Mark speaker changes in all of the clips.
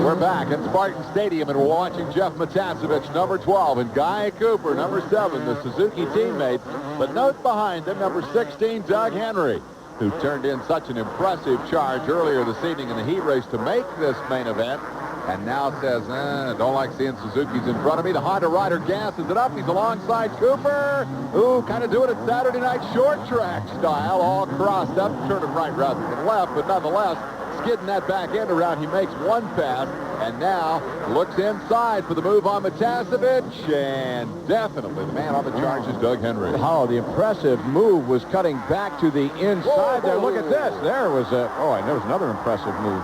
Speaker 1: We're back at Spartan Stadium, and we're watching Jeff Matovich, number 12, and Guy Cooper, number 7, the Suzuki teammate. But note behind them, number 16, Doug Henry, who turned in such an impressive charge earlier this evening in the heat race to make this main event, and now says, don't like seeing Suzuki's in front of me. The Honda rider gasses it up. He's alongside Cooper, who kind of doing it Saturday night short track style, all crossed up, turning right rather than left, but nonetheless, skidding that back end around. He makes one pass and now looks inside for the move on Matovich, and definitely the man on the charge is Doug Henry.
Speaker 2: Oh, the impressive move was cutting back to the inside there. Look at this. There was a, and there was another impressive move.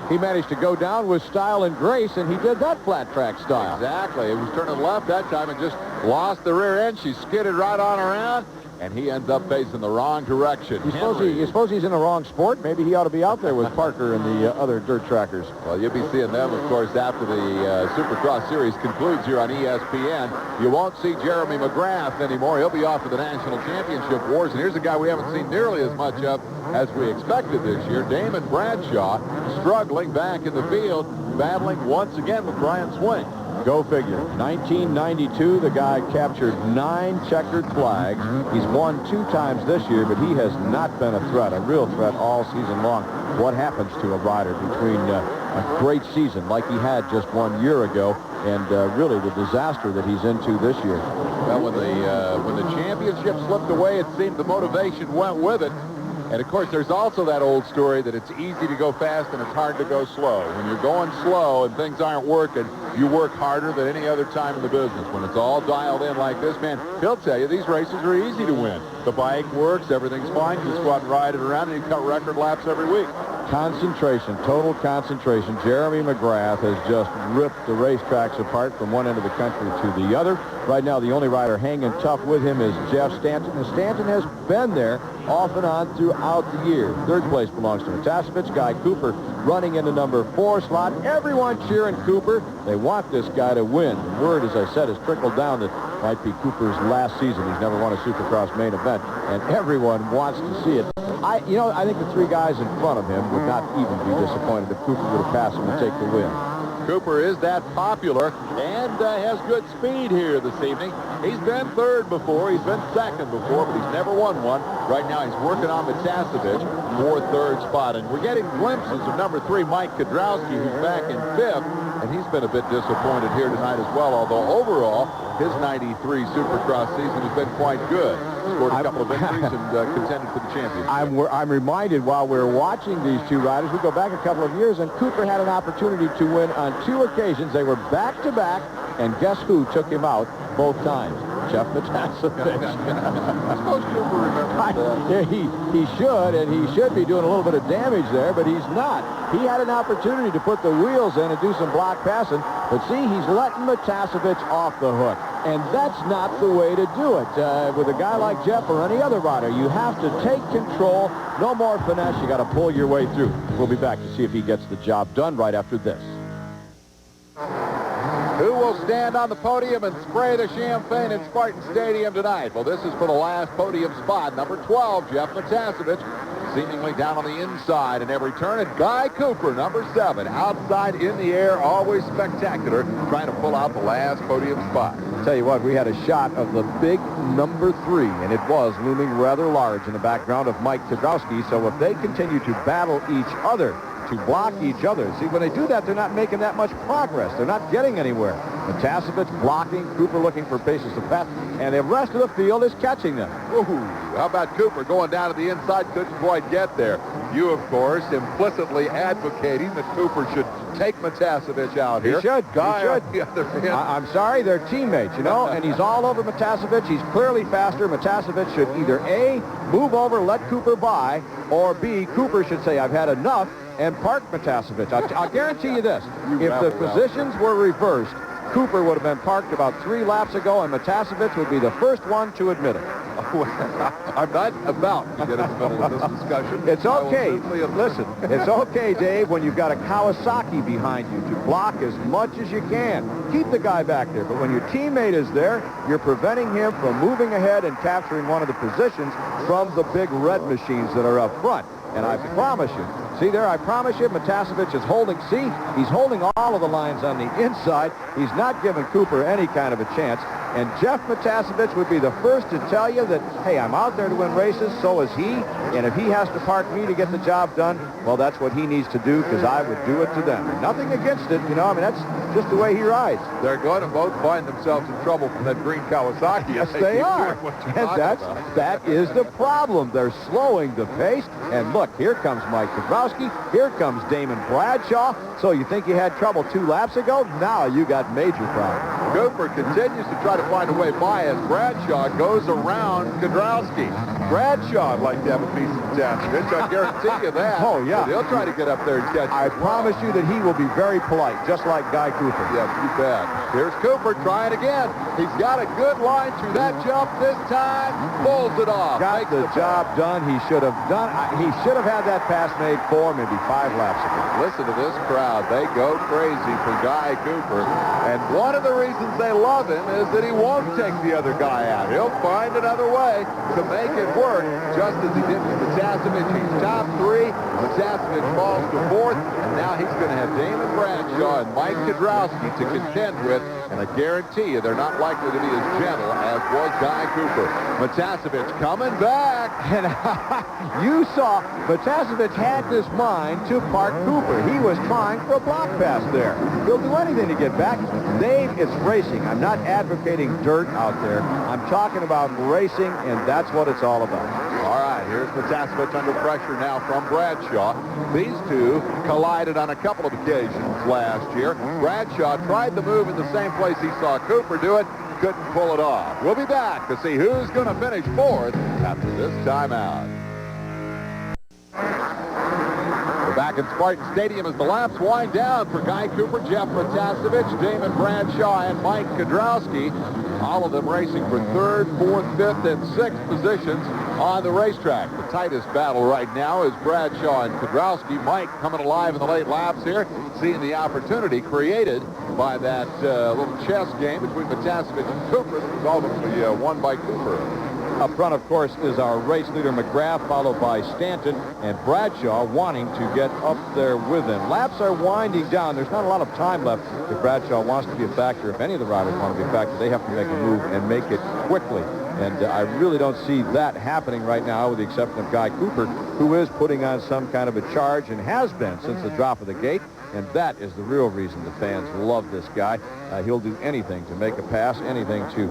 Speaker 2: He managed to go down with style and grace, and he did that flat track style.
Speaker 1: Exactly. It was turning left that time and just lost the rear end. She skidded right on around, and he ends up facing the wrong direction.
Speaker 2: You suppose he's in the wrong sport? Maybe he ought to be out there with Parker and the other dirt trackers.
Speaker 1: Well, you'll be seeing them, of course, after the Supercross Series concludes here on ESPN. You won't see Jeremy McGrath anymore. He'll be off to the National Championship Wars. And here's a guy we haven't seen nearly as much of as we expected this year, Damon Bradshaw, struggling back in the field, battling once again with Brian Swink.
Speaker 2: Go figure. 1992, the guy captured 9 checkered flags. He's won 2 times this year, but he has not been a threat, a real threat all season long. What happens to a rider between a great season like he had just 1 year ago and really the disaster that he's into this year?
Speaker 1: Well, when the championship slipped away, it seemed the motivation went with it. And, of course, there's also that old story that it's easy to go fast and it's hard to go slow. When you're going slow and things aren't working, you work harder than any other time in the business. When it's all dialed in like this, man, he'll tell you these races are easy to win. The bike works, everything's fine. You just go out and ride it around, and you cut record laps every week.
Speaker 2: Concentration, total concentration. Jeremy McGrath has just ripped the racetracks apart from one end of the country to the other. Right now, the only rider hanging tough with him is Jeff Stanton. And Stanton has been there off and on throughout the year. 3rd place belongs to Matovich. Guy Cooper running in the number 4 slot. Everyone cheering Cooper. They want this guy to win. The word, as I said, has trickled down that might be Cooper's last season. He's never won a Supercross main event, and everyone wants to see it. I think the 3 guys in front of him would not even be disappointed if Cooper would have passed him and take the win.
Speaker 1: Cooper is that popular and has good speed here this evening. He's been 3rd before, he's been 2nd before, but he's never won one. Right now he's working on Matovich for 3rd spot. And we're getting glimpses of number 3, Mike Kudrowski, who's back in 5th, and he's been a bit disappointed here tonight as well, although overall his 93 Supercross season has been quite good. Scored a couple of victories and contended for the championship.
Speaker 2: I'm reminded while we're watching these 2 riders, we go back a couple of years, and Cooper had an opportunity to win on 2 occasions. They were back-to-back, and guess who took him out both times? Jeff Matovich.
Speaker 1: I suppose Cooper remembers that.
Speaker 2: He should, and he should be doing a little bit of damage there, but he's not. He had an opportunity to put the wheels in and do some block passing, but see, he's letting Matovich off the hook. And that's not the way to do it. With a guy like Jeff or any other rider, you have to take control. No more finesse. You got to pull your way through. We'll be back to see if he gets the job done right after this.
Speaker 1: Who will stand on the podium and spray the champagne in Spartan Stadium tonight? Well, this is for the last podium spot. Number 12, Jeff Matovich, seemingly down on the inside in every turn. And Guy Cooper, number 7, outside in the air, always spectacular, trying to pull out the last podium spot.
Speaker 2: I'll tell you what, we had a shot of the big number 3, and it was looming rather large in the background of Mike Kudrowski. So if they continue to battle each other, to block each other. See, when they do that, they're not making that much progress. They're not getting anywhere. Matovich blocking, Cooper looking for paces to pass, and the rest of the field is catching them.
Speaker 1: Ooh, how about Cooper going down to the inside, couldn't quite get there. You, of course, implicitly advocating that Cooper should take Matovich out here.
Speaker 2: He should.
Speaker 1: Guy
Speaker 2: he should.
Speaker 1: On the other hand.
Speaker 2: I'm sorry, they're teammates, you know, and he's all over Matovich. He's clearly faster. Matovich should either A, move over, let Cooper by, or B, Cooper should say, I've had enough, and park Matovich. I'll guarantee you this. If the positions were reversed, Cooper would have been parked about 3 laps ago, and Matovich would be the first one to admit it.
Speaker 1: I'm not about to get in the middle of this discussion.
Speaker 2: It's okay. Listen, it's okay, Dave, when you've got a Kawasaki behind you to block as much as you can. Keep the guy back there. But when your teammate is there, you're preventing him from moving ahead and capturing one of the positions from the big red machines that are up front. And I promise you, see there, I promise you, Matovich is holding, see, he's holding all of the lines on the inside. He's not giving Cooper any kind of a chance. And Jeff Matovich would be the first to tell you that, hey, I'm out there to win races, so is he. And if he has to park me to get the job done, well, that's what he needs to do, because I would do it to them. And nothing against it, you know, I mean, that's just the way he rides.
Speaker 1: They're going to both find themselves in trouble from that green Kawasaki.
Speaker 2: Yes, they are. And that is the problem. They're slowing the pace. And look, here comes Mike Kudrowski. Here comes Damon Bradshaw. So you think you had trouble 2 laps ago? Now you got major problems.
Speaker 1: Cooper continues to try to find a way by as Bradshaw goes around Kudrowski. Bradshaw would like to have a piece of Matovich. I guarantee you that.
Speaker 2: Oh, yeah.
Speaker 1: But he'll try to get up there and catch
Speaker 2: I promise you that he will be very polite, just like Guy Cooper.
Speaker 1: Yeah, you bet. Here's Cooper trying again. He's got a good line through that jump this time. Pulls it off.
Speaker 2: Got the job done. He should have done. He should have had that pass made 4, maybe 5 laps ago.
Speaker 1: Listen to this crowd. They go crazy for Guy Cooper. And one of the reasons they love him is that he won't take the other guy out. He'll find another way to make it work, just as he did with Matovich. He's top 3. Matovich falls to 4th. And now he's going to have Damon Bradshaw and Mike Kudrowski to contend with. And I guarantee you they're not likely to be as gentle as was Guy Cooper. Matovich coming back.
Speaker 2: And you saw Matovich had this mind to park Cooper. He was trying for a block pass there. He'll do anything to get back. Dave, it's racing. I'm not advocating dirt out there. I'm talking about racing, and that's what it's all about.
Speaker 1: All right, here's Matovich under pressure now from Bradshaw. These two collided on a couple of occasions last year. Bradshaw tried the move in the same place he saw Cooper do it. Couldn't pull it off. We'll be back to see who's going to finish 4th after this timeout. We're back in Spartan Stadium as the laps wind down for Guy Cooper, Jeff Matovich, Damon Bradshaw, and Mike Kudrowski. All of them racing for 3rd, 4th, 5th, and 6th positions on the racetrack. The tightest battle right now is Bradshaw and Kudrowski. Mike coming alive in the late laps here, seeing the opportunity created by that little chess game between Matovich and Cooper that was ultimately won by Cooper.
Speaker 2: Up front, of course, is our race leader, McGrath, followed by Stanton and Bradshaw wanting to get up there with him. Laps are winding down. There's not a lot of time left if Bradshaw wants to be a factor. If any of the riders want to be a factor, they have to make a move and make it quickly. And I really don't see that happening right now, with the exception of Guy Cooper, who is putting on some kind of a charge and has been since the drop of the gate. And that is the real reason the fans love this guy. He'll do anything to make a pass, anything to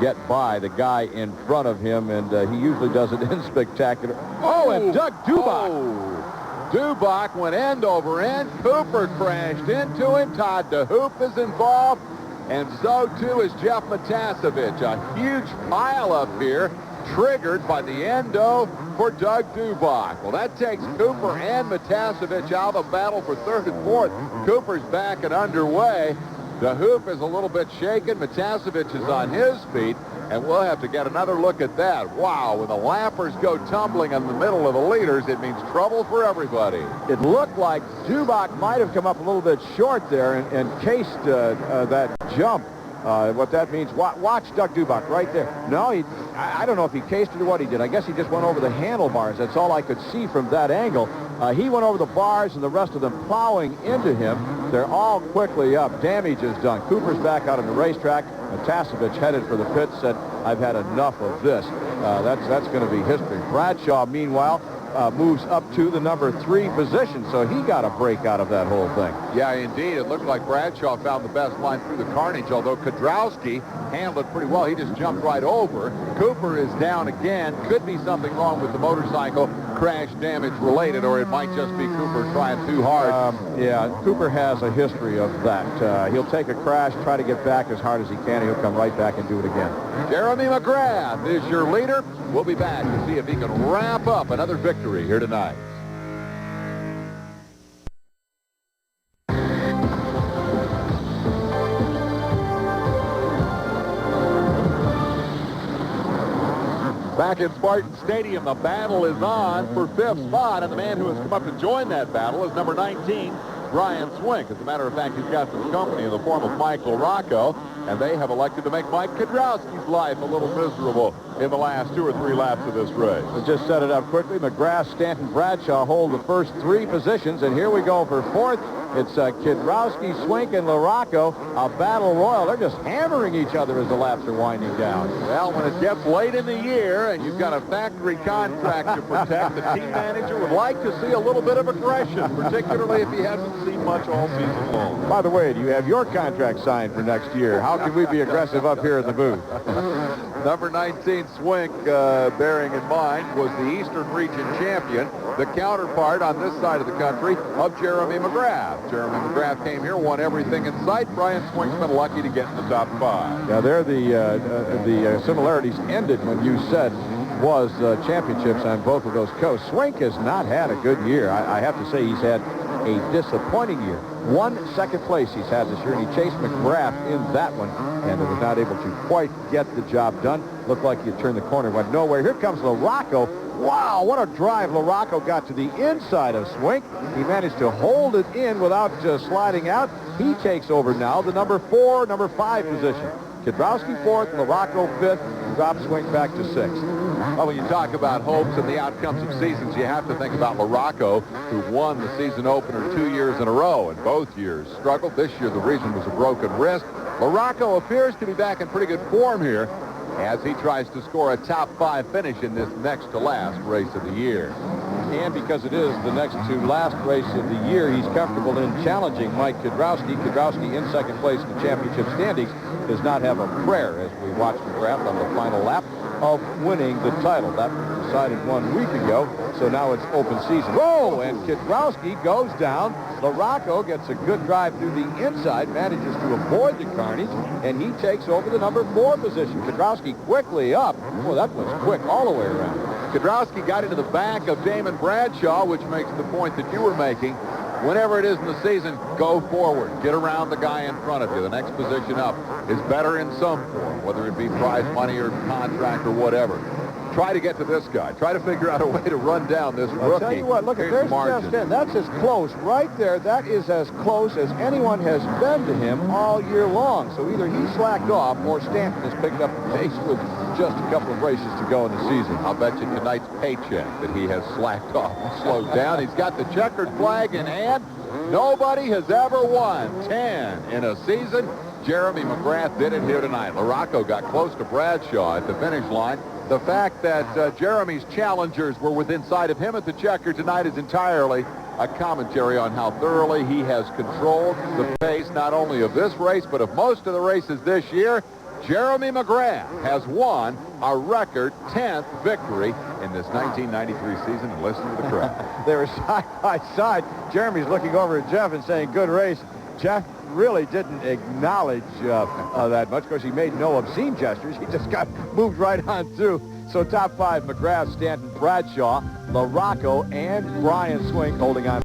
Speaker 2: get by the guy in front of him, and he usually does it in spectacular. Oh, and Doug Dubach.
Speaker 1: Oh. Dubach went end over end. Cooper crashed into him. Todd DeHoop is involved, and so too is Jeff Matovich. A huge pile-up here, triggered by the endo for Doug Dubach. Well, that takes Cooper and Matovich out of the battle for 3rd and 4th. Cooper's back and underway. DeHoop is a little bit shaken. Matovich is on his feet, and we'll have to get another look at that. Wow, when the lappers go tumbling in the middle of the leaders, it means trouble for everybody.
Speaker 2: It looked like Dubach might have come up a little bit short there and cased that jump. What that means, watch Doug Dubach right there. No, I don't know if he cased it or what he did. I guess he just went over the handlebars. That's all I could see from that angle. He went over the bars, and the rest of them plowing into him. They're all quickly up. Damage is done. Cooper's back out on the racetrack. Matovich headed for the pit, said, I've had enough of this. That's going to be history. Bradshaw, meanwhile, moves up to the number 3 position, so he got a break out of that whole thing.
Speaker 1: Yeah, indeed. It looked like Bradshaw found the best line through the carnage, although Kudrowski handled it pretty well. He just jumped right over. Cooper is down again. Could be something wrong with the motorcycle, crash damage related, or it might just be Cooper trying too hard.
Speaker 2: Yeah, Cooper has a history of that. He'll take a crash, try to get back as hard as he can, and he'll come right back and do it again.
Speaker 1: Jeremy McGrath is your leader. We'll be back to see if he can wrap up another victory here tonight. Back in Spartan Stadium, the battle is on for 5th spot, and the man who has come up to join that battle is number 19, Brian Swink. As a matter of fact, he's got some company in the form of Mike Larocco, and they have elected to make Mike Kudrowski's life a little miserable in the last 2 or 3 laps of this race.
Speaker 2: Let's just set it up quickly. McGrath, Stanton, Bradshaw hold the first 3 positions, and here we go for 4th. It's Kudrowski, Swink, and Larocco, a battle royal. They're just hammering each other as the laps are winding down.
Speaker 1: Well, when it gets late in the year and you've got a factory contract to protect, the team manager would like to see a little bit of aggression, particularly if he hasn't seen much all season long.
Speaker 2: By the way, do you have your contract signed for next year? How can we be aggressive up here in the booth?
Speaker 1: Number 19, Swink, bearing in mind, was the Eastern Region champion, the counterpart on this side of the country of Jeremy McGrath. Jeremy McGrath came here, won everything in sight. Brian Swink's been lucky to get in the top 5.
Speaker 2: Yeah, there the similarities ended when you said was championships on both of those coasts. Swink has not had a good year. I have to say he's had a disappointing year. 1 second place he's had this year, and he chased McGrath in that one, and was not able to quite get the job done. Looked like he had turned the corner, went nowhere. Here comes Larocco. Wow, what a drive Larocco got to the inside of Swink. He managed to hold it in without sliding out. He takes over now the number 4, number 5 position. Kudrowski 4th, Larocco 5th, drops Swink back to 6th.
Speaker 1: Well, when you talk about hopes and the outcomes of seasons, you have to think about Larocco, who won the season opener 2 years in a row, and both years struggled. This year, the reason was a broken wrist. Larocco appears to be back in pretty good form here as he tries to score a top 5 finish in this next to last race of the year.
Speaker 2: And because it is the next to last race of the year, he's comfortable in challenging Mike Kudrowski. Kudrowski in second place in the championship standings does not have a prayer as we watch McGrath on the final lap of winning the title. That was decided 1 week ago, so now it's open season. Whoa! And Kudrowski goes down. Larocco gets a good drive through the inside, manages to avoid the carnage, and he takes over the number 4 position. Kudrowski quickly up. Well, that was quick all the way around.
Speaker 1: Kudrowski got into the back of Damon Bradshaw, which makes the point that you were making. Whenever it is in the season, go forward. Get around the guy in front of you. The next position up is better in some form, whether it be prize money or contract or whatever. Try to get to this guy. Try to figure out a way to run down this rookie.
Speaker 2: I'll tell you what, look, there's Jeff Stanton. That's as close right there. That is as close as anyone has been to him all year long. So either he slacked off or Stanton has picked up the pace with just a couple of races to go in the season.
Speaker 1: I'll bet you tonight's paycheck that he has slacked off and slowed down. He's got the checkered flag in hand. Nobody has ever won 10 in a season. Jeremy McGrath did it here tonight. Larocco got close to Bradshaw at the finish line. The fact that Jeremy's challengers were within sight of him at the checker tonight is entirely a commentary on how thoroughly he has controlled the pace not only of this race but of most of the races this year. Jeremy McGrath has won a record 10th victory in this 1993 season, and listen to the crowd.
Speaker 2: They were side by side. Jeremy's looking over at Jeff and saying, good race. Jeff really didn't acknowledge that much because he made no obscene gestures. He just got moved right on through. So top 5, McGrath, Stanton, Bradshaw, Larocco, and Brian Swink holding on.